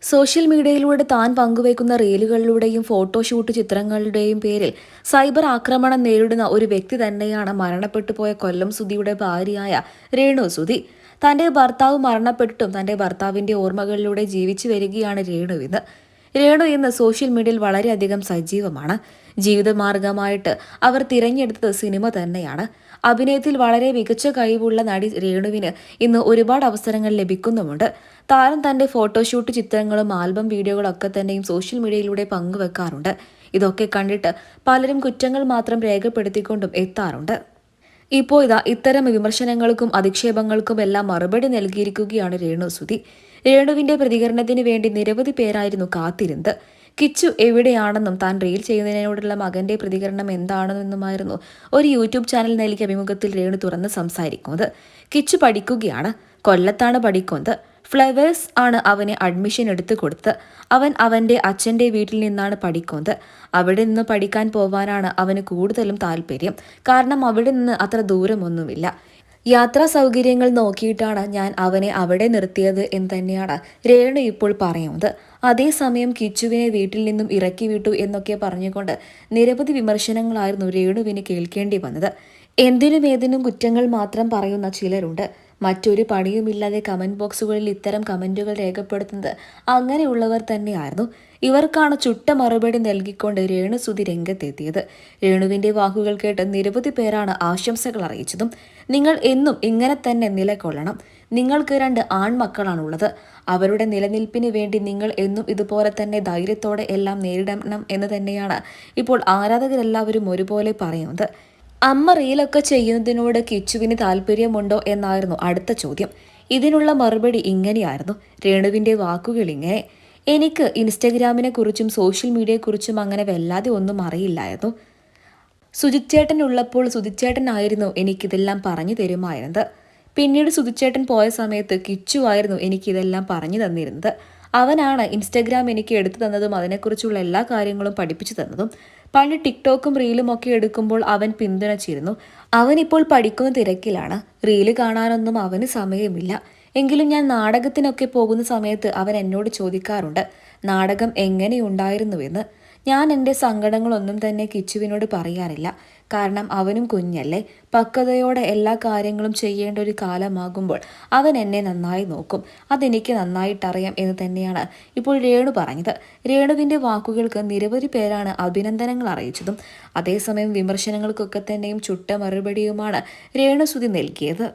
Social മീഡിയയിലൂടെ താൻ പങ്കുവയ്ക്കുന്ന റീലുകളിലൂടെയും ഫോട്ടോഷൂട്ട് ചിത്രങ്ങളുടെയും പേരിൽ സൈബർ ആക്രമണം നേരിടുന്ന ഒരു വ്യക്തി തന്നെയാണ് മരണപ്പെട്ടുപോയ കൊല്ലം സുധിയുടെ ഭാര്യയായ രേണു സുധി. തന്റെ ഭർത്താവ് മരണപ്പെട്ടിട്ടും തന്റെ ഭർത്താവിന്റെ ഓർമ്മകളിലൂടെ ജീവിച്ചു വരികയാണ് രേണു ഇന്ന് സോഷ്യൽ മീഡിയയിൽ വളരെയധികം സജീവമാണ്. ജീവിതമാർഗമായിട്ട് അവർ തിരഞ്ഞെടുത്തത് സിനിമ തന്നെയാണ്. അഭിനയത്തിൽ വളരെ മികച്ച കഴിവുള്ള നടി രേണുവിന് ഇന്ന് ഒരുപാട് അവസരങ്ങൾ ലഭിക്കുന്നുമുണ്ട്. താരം തന്റെ ഫോട്ടോഷൂട്ട് ചിത്രങ്ങളും ആൽബം വീഡിയോകളും ഒക്കെ തന്നെയും സോഷ്യൽ മീഡിയയിലൂടെ പങ്കുവെക്കാറുണ്ട്. ഇതൊക്കെ കണ്ടിട്ട് പലരും കുറ്റങ്ങൾ മാത്രം രേഖപ്പെടുത്തിക്കൊണ്ടും എത്താറുണ്ട്. ഇപ്പോൾ ഇത്തരം വിമർശനങ്ങൾക്കും അധിക്ഷേപങ്ങൾക്കും എല്ലാം മറുപടി നൽകിയിരിക്കുകയാണ് രേണു സുധി. രേണുവിന്റെ പ്രതികരണത്തിന് വേണ്ടി നിരവധി പേരായിരുന്നു കാത്തിരുന്നത്. കിച്ചു എവിടെയാണെന്നും താൻ റീൽ ചെയ്യുന്നതിനോടുള്ള മകന്റെ പ്രതികരണം എന്താണെന്നുമായിരുന്നു ഒരു യൂട്യൂബ് ചാനൽ നൽകിയ അഭിമുഖത്തിൽ രേണു തുറന്ന് സംസാരിക്കുന്നത്. കിച്ചു പഠിക്കുകയാണ്, കൊല്ലത്താണ് പഠിക്കുന്നത്. ഫ്ലവേഴ്സ് ആണ് അവന് അഡ്മിഷൻ എടുത്തു കൊടുത്തത്. അവൻ അവന്റെ അച്ഛന്റെ വീട്ടിൽ നിന്നാണ് പഠിക്കുന്നത്. അവിടെ നിന്ന് പഠിക്കാൻ പോവാനാണ് അവന് കൂടുതലും താല്പര്യം. കാരണം അവിടെ നിന്ന് അത്ര ദൂരമൊന്നുമില്ല. യാത്രാ സൗകര്യങ്ങൾ നോക്കിയിട്ടാണ് ഞാൻ അവനെ അവിടെ നിർത്തിയത് എന്ന് തന്നെയാണ് രേണു ഇപ്പോൾ പറയുന്നത്. അതേസമയം കിച്ചുവിനെ വീട്ടിൽ നിന്നും ഇറക്കി വിട്ടു എന്നൊക്കെ പറഞ്ഞുകൊണ്ട് നിരവധി വിമർശനങ്ങളായിരുന്നു രേണുവിന് കേൾക്കേണ്ടി വന്നത്. എന്തിനും ഏതിനും കുറ്റങ്ങൾ മാത്രം പറയുന്ന ചിലരുണ്ട്. മറ്റൊരു പണിയുമില്ലാതെ കമന്റ് ബോക്സുകളിൽ ഇത്തരം കമന്റുകൾ രേഖപ്പെടുത്തുന്നത് അങ്ങനെയുള്ളവർ തന്നെയായിരുന്നു. ഇവർക്കാണ് ചുട്ട മറുപടി നൽകിക്കൊണ്ട് രേണു സുധി രംഗത്തെത്തിയത്. രേണുവിന്റെ വാക്കുകൾ കേട്ട് നിരവധി പേരാണ് ആശംസകൾ അറിയിച്ചതും. നിങ്ങൾ എന്നും ഇങ്ങനെ തന്നെ നിലകൊള്ളണം. നിങ്ങൾക്ക് 2 ആൺമക്കളാണുള്ളത്. അവരുടെ നിലനിൽപ്പിന് വേണ്ടി നിങ്ങൾ എന്നും ഇതുപോലെ തന്നെ ധൈര്യത്തോടെ എല്ലാം നേരിടണം എന്ന് തന്നെയാണ് ഇപ്പോൾ ആരാധകരെല്ലാവരും ഒരുപോലെ പറയുന്നത്. അമ്മ റീലൊക്കെ ചെയ്യുന്നതിനോട് കിച്ചുവിന് താല്പര്യമുണ്ടോ എന്നായിരുന്നു അടുത്ത ചോദ്യം. ഇതിനുള്ള മറുപടി ഇങ്ങനെയായിരുന്നു. രേണുവിന്റെ വാക്കുകൾ ഇങ്ങനെ: എനിക്ക് ഇൻസ്റ്റഗ്രാമിനെ കുറിച്ചും സോഷ്യൽ മീഡിയയെക്കുറിച്ചും അങ്ങനെ വല്ലാതെ ഒന്നും അറിയില്ലായിരുന്നു. സുജിച്ചേട്ടൻ ഉള്ളപ്പോൾ സുജിച്ചേട്ടനായിരുന്നു എനിക്കിതെല്ലാം പറഞ്ഞു തരുമായിരുന്നത്. പിന്നീട് സുജിച്ചേട്ടൻ പോയ സമയത്ത് കിച്ചു ആയിരുന്നു എനിക്കിതെല്ലാം പറഞ്ഞു തന്നിരുന്നത്. അവനാണ് ഇൻസ്റ്റഗ്രാം എനിക്ക് എടുത്തു തന്നതും അതിനെക്കുറിച്ചുള്ള എല്ലാ കാര്യങ്ങളും പഠിപ്പിച്ചു തന്നതും. പണ്ട് ടിക്ടോക്കും റീലും ഒക്കെ എടുക്കുമ്പോൾ അവൻ പിന്തുണച്ചിരുന്നു. അവനിപ്പോൾ പഠിക്കുന്ന തിരക്കിലാണ്. റീല് കാണാനൊന്നും അവന് സമയമില്ല. എങ്കിലും ഞാൻ നാടകത്തിനൊക്കെ പോകുന്ന സമയത്ത് അവൻ എന്നോട് ചോദിക്കാറുണ്ട് നാടകം എങ്ങനെയുണ്ടായിരുന്നുവെന്ന്. ഞാൻ എൻ്റെ സങ്കടങ്ങളൊന്നും തന്നെ കിച്ചുവിനോട് പറയാറില്ല. കാരണം അവനും കുഞ്ഞല്ലേ. പക്വതയോടെ എല്ലാ കാര്യങ്ങളും ചെയ്യേണ്ട ഒരു കാലമാകുമ്പോൾ അവൻ എന്നെ നന്നായി നോക്കും. അതെനിക്ക് നന്നായിട്ടറിയാം എന്ന് തന്നെയാണ് ഇപ്പോൾ രേണു പറഞ്ഞത്. രേണുവിൻ്റെ വാക്കുകൾക്ക് നിരവധി പേരാണ് അഭിനന്ദനങ്ങൾ അറിയിച്ചതും. അതേസമയം വിമർശനങ്ങൾക്കൊക്കെ തന്നെയും ചുട്ട മറുപടിയുമാണ് രേണു സുധി നൽകിയത്.